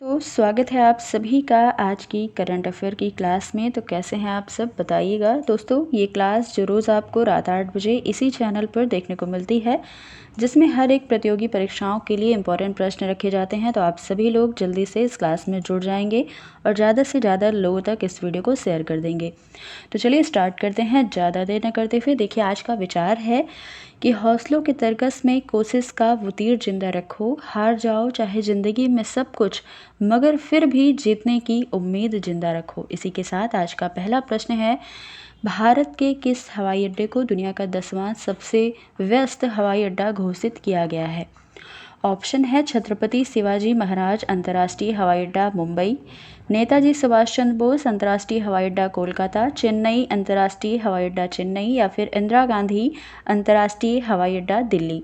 तो स्वागत है आप सभी का आज की करंट अफेयर की क्लास में। तो कैसे हैं आप सब, बताइएगा। दोस्तों, ये क्लास जो रोज़ आपको रात 8 बजे इसी चैनल पर देखने को मिलती है, जिसमें हर एक प्रतियोगी परीक्षाओं के लिए इंपॉर्टेंट प्रश्न रखे जाते हैं। तो आप सभी लोग जल्दी से इस क्लास में जुड़ जाएंगे और ज़्यादा से ज़्यादा लोगों तक इस वीडियो को शेयर कर देंगे। तो चलिए स्टार्ट करते हैं, ज़्यादा देर न करते हुए। देखिए, आज का विचार है कि हौसलों के तरकस में कोशिश का वो तीर जिंदा रखो, हार जाओ चाहे ज़िंदगी में सब कुछ, मगर फिर भी जीतने की उम्मीद जिंदा रखो। इसी के साथ आज का पहला प्रश्न है, भारत के किस हवाई अड्डे को दुनिया का 10वां सबसे व्यस्त हवाई अड्डा घोषित किया गया है? ऑप्शन है छत्रपति शिवाजी महाराज अंतर्राष्ट्रीय हवाई अड्डा मुंबई, नेताजी सुभाष चंद्र बोस अंतर्राष्ट्रीय हवाई अड्डा कोलकाता, चेन्नई अंतर्राष्ट्रीय हवाई अड्डा चेन्नई, या फिर इंदिरा गांधी अंतर्राष्ट्रीय हवाई अड्डा दिल्ली।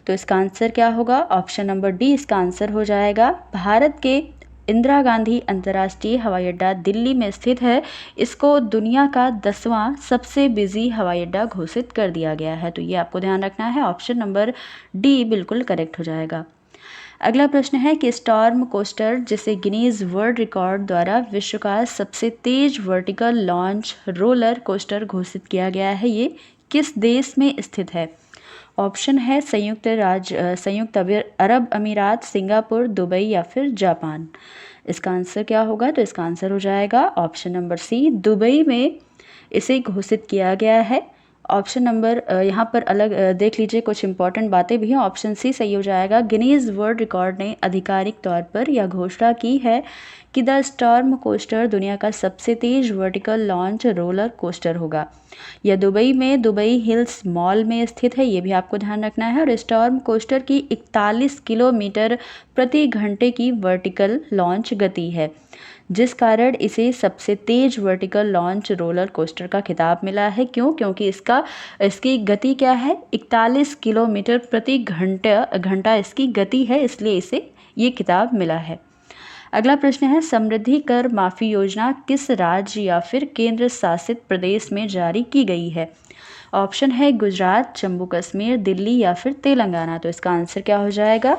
तो इसका आंसर क्या होगा? ऑप्शन नंबर डी इसका आंसर हो जाएगा। भारत के इंदिरा गांधी अंतर्राष्ट्रीय हवाई अड्डा दिल्ली में स्थित है। इसको दुनिया का 10वां सबसे बिजी हवाई अड्डा घोषित कर दिया गया है। तो ये आपको ध्यान रखना है, ऑप्शन नंबर डी बिल्कुल करेक्ट हो जाएगा। अगला प्रश्न है कि स्टॉर्म कोस्टर, जिसे गिनीज वर्ल्ड रिकॉर्ड द्वारा विश्व का सबसे तेज वर्टिकल लॉन्च रोलर कोस्टर घोषित किया गया है, ये किस देश में स्थित है? ऑप्शन है संयुक्त अरब अमीरात, सिंगापुर, दुबई, या फिर जापान। इसका आंसर क्या होगा? तो इसका आंसर हो जाएगा ऑप्शन नंबर सी, दुबई में इसे घोषित किया गया है। ऑप्शन नंबर यहाँ पर अलग देख लीजिए, कुछ इंपॉर्टेंट बातें भी हैं। ऑप्शन सी सही हो जाएगा। गिनीज वर्ल्ड रिकॉर्ड ने आधिकारिक तौर पर यह घोषणा की है कि द स्टॉर्म कोस्टर दुनिया का सबसे तेज वर्टिकल लॉन्च रोलर कोस्टर होगा। यह दुबई में दुबई हिल्स मॉल में स्थित है, ये भी आपको ध्यान रखना है। और स्टॉर्म कोस्टर की 41 किलोमीटर प्रति घंटे की वर्टिकल लॉन्च गति है, जिस कारण इसे सबसे तेज वर्टिकल लॉन्च रोलर कोस्टर का खिताब मिला है। क्योंकि इसकी गति क्या है? 41 किलोमीटर प्रति घंटा इसकी गति है, इसलिए इसे ये खिताब मिला है। अगला प्रश्न है, समृद्धि कर माफी योजना किस राज्य या फिर केंद्र शासित प्रदेश में जारी की गई है? ऑप्शन है गुजरात, जम्मू कश्मीर, दिल्ली, या फिर तेलंगाना। तो इसका आंसर क्या हो जाएगा?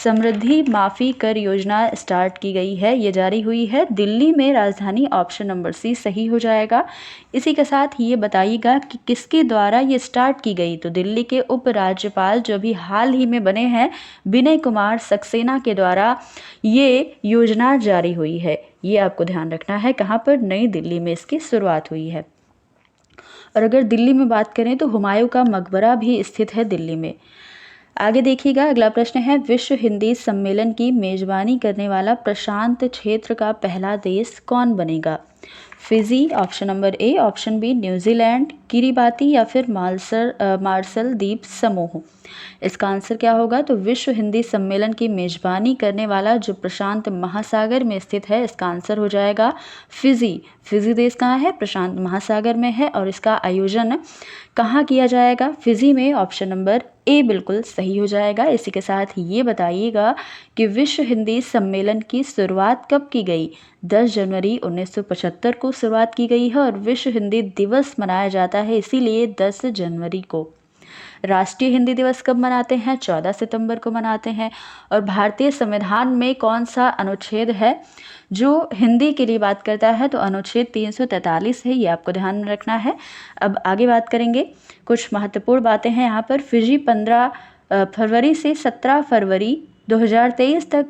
समृद्धि माफ़ी कर योजना स्टार्ट की गई है, ये जारी हुई है दिल्ली में राजधानी। ऑप्शन नंबर सी सही हो जाएगा। इसी के साथ ये बताइएगा कि किसके द्वारा ये स्टार्ट की गई? तो दिल्ली के उपराज्यपाल जो भी हाल ही में बने हैं, विनय कुमार सक्सेना के द्वारा ये योजना जारी हुई है। ये आपको ध्यान रखना है। कहाँ पर? नई दिल्ली में इसकी शुरुआत हुई है। और अगर दिल्ली में बात करें तो हुमायूं का मकबरा भी स्थित है दिल्ली में। आगे देखिएगा, अगला प्रश्न है, विश्व हिंदी सम्मेलन की मेजबानी करने वाला प्रशांत क्षेत्र का पहला देश कौन बनेगा? Fiji, option number A, option B New Zealand, Kiribati, या फिर मार्शल द्वीप समूह। इसका आंसर क्या होगा? तो विश्व हिंदी सम्मेलन की मेजबानी करने वाला जो प्रशांत महासागर में स्थित है, इसका आंसर हो जाएगा फिजी। फिजी देश कहाँ है? प्रशांत महासागर में है। और इसका आयोजन कहाँ किया जाएगा? फिजी में। ऑप्शन नंबर ए बिल्कुल सही हो जाएगा। इसी के साथ ये बताइएगा कि विश्व हिंदी सम्मेलन की शुरुआत कब की गई? 10 जनवरी 1975 को शुरुआत की गई है और विश्व हिंदी दिवस मनाया जाता है इसीलिए 10 जनवरी को। राष्ट्रीय हिंदी दिवस कब मनाते हैं? 14 सितंबर को मनाते हैं। और भारतीय संविधान में कौन सा अनुच्छेद है जो हिंदी के लिए बात करता है? तो अनुच्छेद 343 है, ये आपको ध्यान में रखना है। अब आगे बात करेंगे, कुछ महत्वपूर्ण बातें हैं यहाँ पर। फिजी 15 फरवरी से 17 फरवरी 2023 तक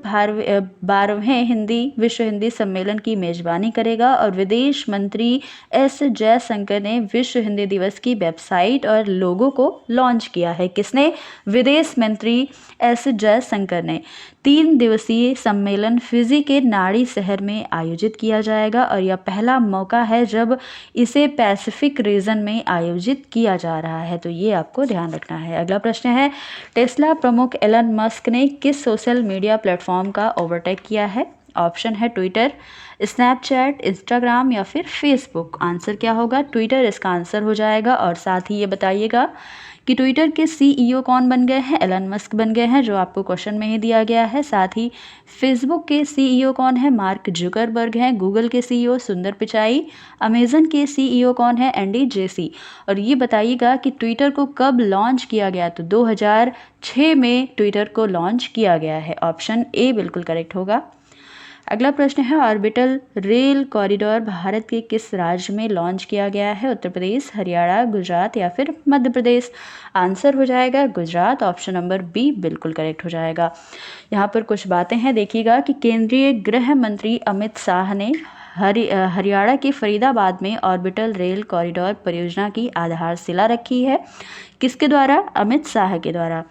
12वें विश्व हिंदी सम्मेलन की मेजबानी करेगा। और विदेश मंत्री एस जयशंकर ने विश्व हिंदी दिवस की वेबसाइट और लोगो को लॉन्च किया है। किसने? विदेश मंत्री एस जयशंकर ने। 3 दिवसीय सम्मेलन फिजी के नाड़ी शहर में आयोजित किया जाएगा और यह पहला मौका है जब इसे पैसिफिक रीजन में आयोजित किया जा रहा है, तो ये आपको ध्यान रखना है। अगला प्रश्न है, टेस्ला प्रमुख एलन मस्क ने किस सोशल मीडिया प्लेटफॉर्म का ओवरटेक किया है? ऑप्शन है ट्विटर, स्नैपचैट, इंस्टाग्राम, या फिर फेसबुक। आंसर क्या होगा? ट्विटर इसका आंसर हो जाएगा। और साथ ही ये बताइएगा कि ट्विटर के सीईओ कौन बन गए हैं? एलन मस्क बन गए हैं, जो आपको क्वेश्चन में ही दिया गया है। साथ ही फेसबुक के सीईओ कौन है? मार्क जुकरबर्ग हैं। गूगल के सीईओ सुंदर पिचाई। अमेजन के सीईओ कौन है? Andy Jassy. और ये बताइएगा कि ट्विटर को कब लॉन्च किया गया? तो 2006 में ट्विटर को लॉन्च किया गया है। ऑप्शन ए बिल्कुल करेक्ट होगा। अगला प्रश्न है, ऑर्बिटल रेल कॉरिडोर भारत के किस राज्य में लॉन्च किया गया है? उत्तर प्रदेश, हरियाणा, गुजरात या फिर मध्य प्रदेश? आंसर हो जाएगा गुजरात, ऑप्शन नंबर बी बिल्कुल करेक्ट हो जाएगा। यहाँ पर कुछ बातें हैं, देखिएगा कि केंद्रीय गृह मंत्री अमित शाह ने हरियाणा के फरीदाबाद में ऑर्बिटल रेल कॉरिडोर परियोजना की आधारशिला रखी है। किसके द्वारा? अमित शाह के द्वारा।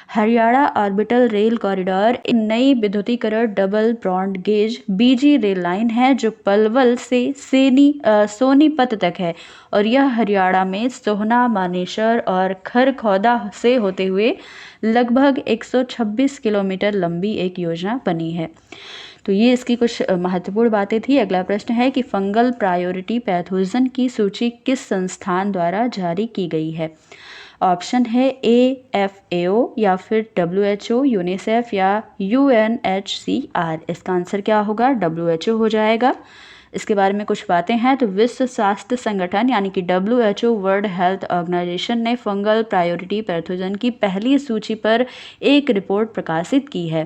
हरियाणा ऑर्बिटल रेल कॉरिडोर एक नई विद्युतीकरण डबल ब्रॉड गेज बीजी रेल लाइन है जो पलवल से सोनीपत तक है और यह हरियाणा में सोहना, मानेसर और खरखौदा से होते हुए लगभग 126 किलोमीटर लंबी एक योजना बनी है। तो ये इसकी कुछ महत्वपूर्ण बातें थी। अगला प्रश्न है कि फंगल प्रायोरिटी पैथोजन की सूची किस संस्थान द्वारा जारी की गई है? ऑप्शन है AFAO या फिर WHO, यूनिसेफ या UNHCR। इसका आंसर क्या होगा? WHO हो जाएगा। इसके बारे में कुछ बातें हैं, तो विश्व स्वास्थ्य संगठन यानी कि WHO वर्ल्ड हेल्थ ऑर्गेनाइजेशन ने फंगल प्रायोरिटी पैथोजन की पहली सूची पर एक रिपोर्ट प्रकाशित की है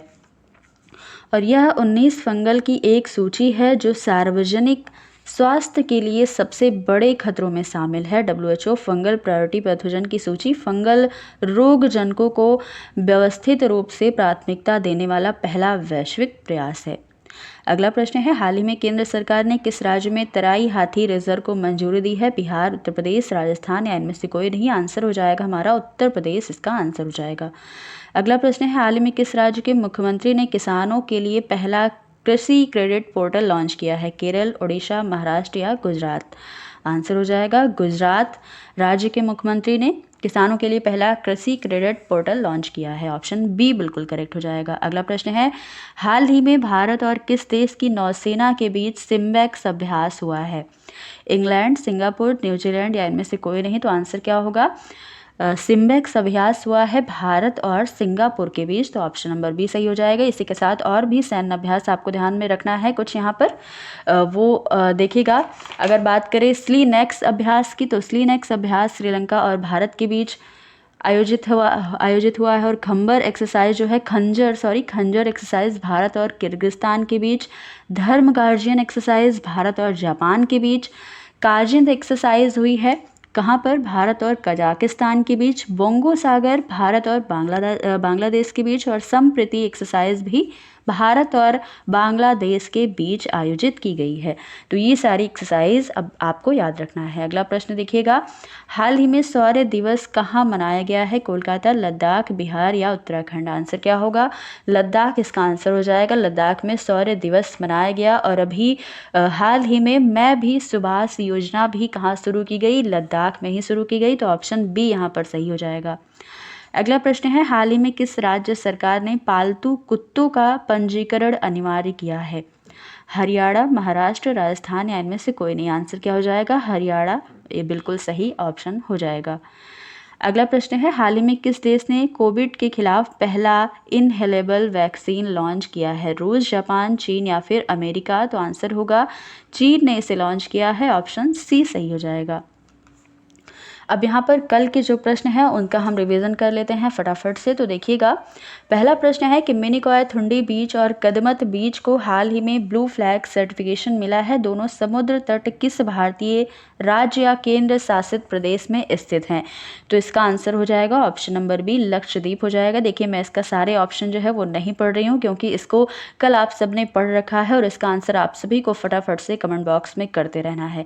और यह 19 फंगल की एक सूची है जो सार्वजनिक स्वास्थ्य के लिए सबसे बड़े खतरों में शामिल है। WHO फंगल प्रायोरिटी पैथोजन की सूची फंगल रोगजनकों को व्यवस्थित रूप से प्राथमिकता देने वाला पहला वैश्विक प्रयास है। अगला प्रश्न है, हाल ही में केंद्र सरकार ने किस राज्य में तराई हाथी रिजर्व को मंजूरी दी है? बिहार, उत्तर प्रदेश, राजस्थान या इनमें से कोई नहीं? आंसर हो जाएगा हमारा उत्तर प्रदेश, इसका आंसर हो जाएगा। अगला प्रश्न है, हाल ही में किस राज्य के मुख्यमंत्री ने किसानों के लिए पहला कृषि क्रेडिट पोर्टल लॉन्च किया है? केरल, उड़ीसा, महाराष्ट्र या गुजरात? आंसर हो जाएगा गुजरात राज्य के मुख्यमंत्री ने किसानों के लिए पहला कृषि क्रेडिट पोर्टल लॉन्च किया है। ऑप्शन बी बिल्कुल करेक्ट हो जाएगा। अगला प्रश्न है, हाल ही में भारत और किस देश की नौसेना के बीच सिम्बैक्स अभ्यास हुआ है? इंग्लैंड, सिंगापुर, न्यूजीलैंड या इनमें से कोई नहीं? तो आंसर क्या होगा? सिम्बैक्स अभ्यास हुआ है भारत और सिंगापुर के बीच, तो ऑप्शन नंबर बी सही हो जाएगा। इसी के साथ और भी सैन्य अभ्यास आपको ध्यान में रखना है कुछ यहाँ पर, वो देखिएगा। अगर बात करें स्लीनेक्स अभ्यास की, तो स्लीनेक्स अभ्यास श्रीलंका और भारत के बीच आयोजित हुआ है और खंजर एक्सरसाइज भारत और किर्गिस्तान के बीच, धर्म गार्जियन एक्सरसाइज भारत और जापान के बीच, काजिंद एक्सरसाइज हुई है कहाँ पर? भारत और कजाकिस्तान के बीच, बोंगो सागर भारत और बांग्लादेश के बीच और संप्रीति एक्सरसाइज भी भारत और बांग्लादेश के बीच आयोजित की गई है। तो ये सारी एक्सरसाइज अब आपको याद रखना है। अगला प्रश्न देखिएगा, हाल ही में शौर्य दिवस कहाँ मनाया गया है? कोलकाता, लद्दाख, बिहार या उत्तराखंड? आंसर क्या होगा? लद्दाख इसका आंसर हो जाएगा। लद्दाख में शौर्य दिवस मनाया गया और अभी हाल ही में मैं भी सुभाष योजना भी कहाँ शुरू की गई? लद्दाख में ही शुरू की गई, तो ऑप्शन बी यहाँ पर सही हो जाएगा। अगला प्रश्न है, हाल ही में किस राज्य सरकार ने पालतू कुत्तों का पंजीकरण अनिवार्य किया है? हरियाणा, महाराष्ट्र, राजस्थान या इनमें से कोई नहीं? आंसर क्या हो जाएगा? हरियाणा, ये बिल्कुल सही ऑप्शन हो जाएगा। अगला प्रश्न है, हाल ही में किस देश ने कोविड के खिलाफ पहला इनहेलेबल वैक्सीन लॉन्च किया है? रूस, जापान, चीन या फिर अमेरिका? तो आंसर होगा चीन ने इसे लॉन्च किया है, ऑप्शन सी सही हो जाएगा। अब यहाँ पर कल के जो प्रश्न हैं उनका हम रिवीजन कर लेते हैं फटाफट से। तो देखिएगा, पहला प्रश्न है कि मिनिकॉय थुंडी बीच और कदमत बीच को हाल ही में ब्लू फ्लैग सर्टिफिकेशन मिला है। दोनों समुद्र तट किस भारतीय राज्य या केंद्र शासित प्रदेश में स्थित हैं? तो इसका आंसर हो जाएगा ऑप्शन नंबर बी, लक्षद्वीप हो जाएगा। देखिए, मैं इसका सारे ऑप्शन जो है वो नहीं पढ़ रही हूँ क्योंकि इसको कल आप सबने पढ़ रखा है और इसका आंसर आप सभी को फटाफट से कमेंट बॉक्स में करते रहना है।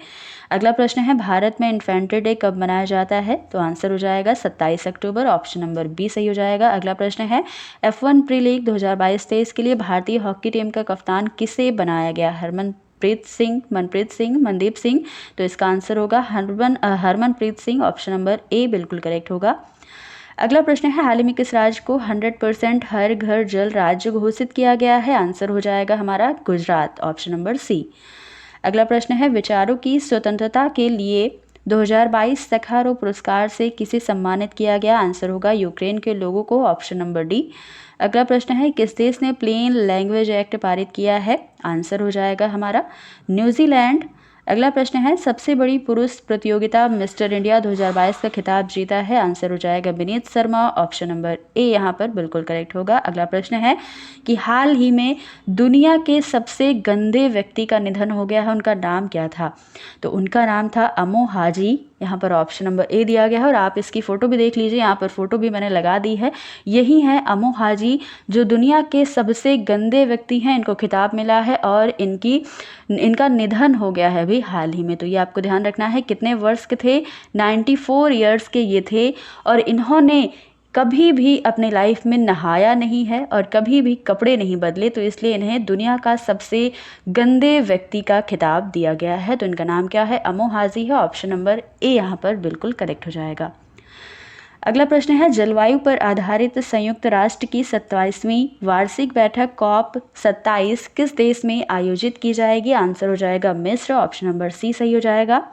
अगला प्रश्न है, भारत में इन्फेंट्री डे कब मनाया जाता है? तो आंसर हो जाएगा 27 अक्टूबर, ऑप्शन नंबर बी सही हो जाएगा। अगला प्रश्न है, F1 प्री लीग 2022-23 के लिए भारतीय हॉकी टीम का कप्तान किसे बनाया गया? मनप्रीत सिंह, मनदीप सिंह? तो इसका आंसर होगा हरमनप्रीत सिंह, ऑप्शन नंबर ए बिल्कुल करेक्ट होगा। अगला प्रश्न है, हाल ही में किस राज्य को 100% हर घर जल राज्य घोषित किया गया है? आंसर हो जाएगा हमारा गुजरात, ऑप्शन नंबर सी। अगला प्रश्न है, विचारों की स्वतंत्रता के लिए 2022 सखारोव पुरस्कार से किसे सम्मानित किया गया? आंसर होगा यूक्रेन के लोगों को, ऑप्शन नंबर डी। अगला प्रश्न है, किस देश ने प्लेन लैंग्वेज एक्ट पारित किया है? आंसर हो जाएगा हमारा न्यूजीलैंड। अगला प्रश्न है, सबसे बड़ी पुरुष प्रतियोगिता मिस्टर इंडिया 2022 का खिताब जीता है? आंसर हो जाएगा विनीत शर्मा। ऑप्शन नंबर ए यहाँ पर बिल्कुल करेक्ट होगा। अगला प्रश्न है कि हाल ही में दुनिया के सबसे गंदे व्यक्ति का निधन हो गया है, उनका नाम क्या था? तो उनका नाम था अमो हाजी। यहाँ पर ऑप्शन नंबर ए दिया गया है और आप इसकी फ़ोटो भी देख लीजिए, यहाँ पर फ़ोटो भी मैंने लगा दी है। यही है अमो हाजी जो दुनिया के सबसे गंदे व्यक्ति हैं, इनको खिताब मिला है और इनका निधन हो गया है अभी हाल ही में। तो ये आपको ध्यान रखना है। कितने वर्ष के थे? 94 ईयर्स के ये थे और इन्होंने कभी भी अपने लाइफ में नहाया नहीं है और कभी भी कपड़े नहीं बदले, तो इसलिए इन्हें दुनिया का सबसे गंदे व्यक्ति का खिताब दिया गया है। तो इनका नाम क्या है? अमो हाजी है। ऑप्शन नंबर ए यहाँ पर बिल्कुल करेक्ट हो जाएगा। अगला प्रश्न है, जलवायु पर आधारित संयुक्त राष्ट्र की 27वीं वार्षिक बैठक COP27 किस देश में आयोजित की जाएगी? आंसर हो जाएगा मिस्र। ऑप्शन नंबर सी सही हो जाएगा।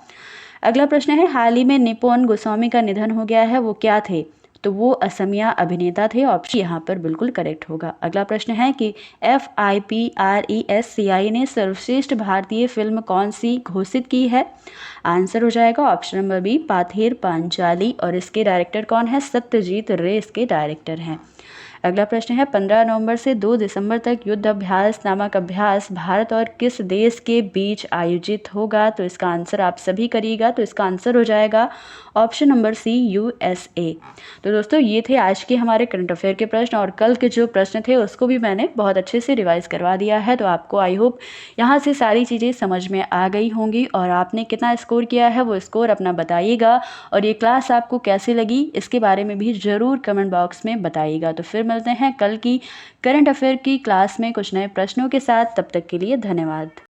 अगला प्रश्न है, हाल ही में निपोन गोस्वामी का निधन हो गया है, वो क्या थे? तो वो असमिया अभिनेता थे। ऑप्शन यहाँ पर बिल्कुल करेक्ट होगा। अगला प्रश्न है कि FIPRESCI ने सर्वश्रेष्ठ भारतीय फिल्म कौन सी घोषित की है? आंसर हो जाएगा option number B, Pather Panchali. और इसके डायरेक्टर कौन है? सत्यजीत रे इसके डायरेक्टर हैं। अगला प्रश्न है, 15 नवंबर से 2 दिसंबर तक युद्ध अभ्यास नामक अभ्यास भारत और किस देश के बीच आयोजित होगा? तो इसका आंसर आप सभी करिएगा। तो इसका आंसर हो जाएगा ऑप्शन नंबर सी, USA। तो दोस्तों ये थे आज के हमारे करंट अफेयर के प्रश्न और कल के जो प्रश्न थे उसको भी मैंने बहुत अच्छे से रिवाइज करवा दिया है। तो आपको आई होप यहाँ से सारी चीज़ें समझ में आ गई होंगी और आपने कितना स्कोर किया है वो स्कोर अपना बताइएगा और ये क्लास आपको कैसी लगी इसके बारे में भी ज़रूर कमेंट बॉक्स में बताइएगा। तो फिर मिलते हैं कल की करंट अफेयर की क्लास में कुछ नए प्रश्नों के साथ। तब तक के लिए धन्यवाद।